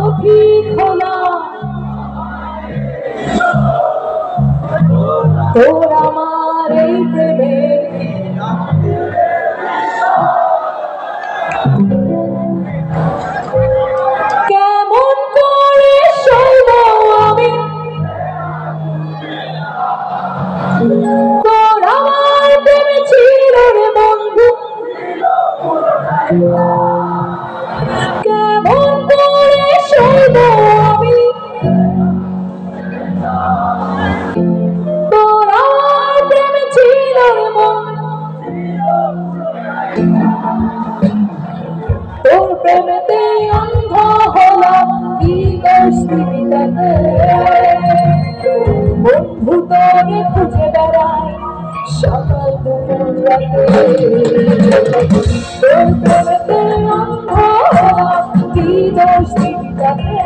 পথিক হলাম তোর আমার এই প্রেমের কেমন করে সইব আমি তোর আমার প্রেমে ছিল রে বন্ধু কেমন করে সইব আমি তোর আমার প্রেমে ছিল রে বন্ধু তোর প্রেমেতে অন্ধ হলাম কি দোষিতাতে বন্ধু তোরে খুঁজে বেড়াই সকাল দুপুর রাতে তোর প্রেমেতে অন্ধ হলাম কি দোষিতাতে